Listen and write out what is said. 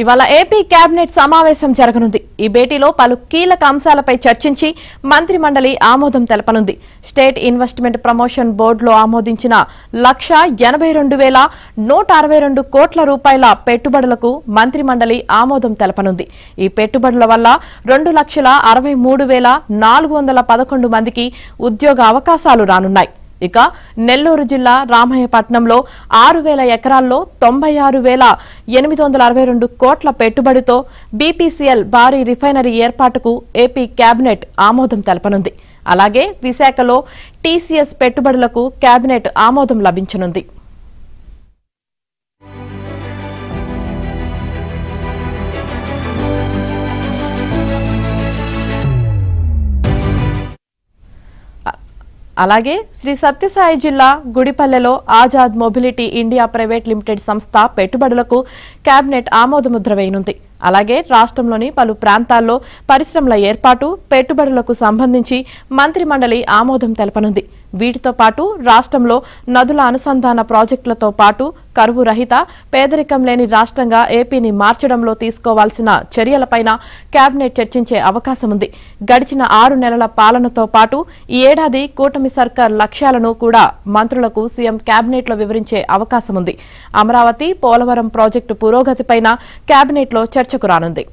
ఇవాళ AP cabinet సమావేశం జరగనుంది. ఈ భేటీలో పలు కీలక అంశాలపై చర్చించి మంత్రి మండలి ఆమోదం తెలపనుంది. స్టేట్ ఇన్వెస్ట్మెంట్ ప్రమోషన్ బోర్డులో ఆమోదించిన 1,82,162 కోట్ల రూపాయల పెట్టుబడులకు మంత్రి మండలి ఆమోదం తెలపనుంది. ఈ పెట్టుబడుల వల్ల 2,63,411 మందికి ఉద్యోగ అవకాశాలు రానున్నాయి. ఇక నెల్లూరు జిల్లా రామయ్యపట్నంలో 6,000 ఎకరాల్లో 96,862 కోట్ల పెట్టుబడితో బీపీసీఎల్ భారీ రిఫైనరీ ఏర్పాటుకు ఏపీ కేబినెట్ ఆమోదం తెలపనుంది. అలాగే విశాఖలో టీసీఎస్ పెట్టుబడులకు కేబినెట్ ఆమోదం లభించనుంది. అలాగే శ్రీ సత్యసాయి జిల్లా గుడిపల్లెలో Azad mobility India private limited సంస్థ పెట్టుబడులకు కేబినెట్ ఆమోదముద్ర వేయనుంది. అలాగే రాష్ట్రంలోని పలు ప్రాంతాల్లో పరిశ్రమల ఏర్పాటు పెట్టుబడులకు సంబంధించి మంత్రి మండలి ఆమోదం తెలపనుంది. వీటితో పాటు రాష్ట్రంలో నదుల అనుసంధాన ప్రాజెక్టులతో పాటు కరువు రహిత పేదరికం లేని రాష్ట్రంగా ఏపీని మార్చడంలో తీసుకోవాల్సిన చర్యలపైన కేబినెట్ చర్చించే అవకాశం ఉంది. గడిచిన 6 నెలల పాలనతో పాటు ఈ ఏడాది కూటమి సర్కార్ లక్ష్యాలను కూడా మంత్రులకు సీఎం కేబినెట్లో వివరించే అవకాశం ఉంది. అమరావతి పోలవరం ప్రాజెక్టు పురోగతిపైన కేబినెట్లో చర్చకు రానుంది.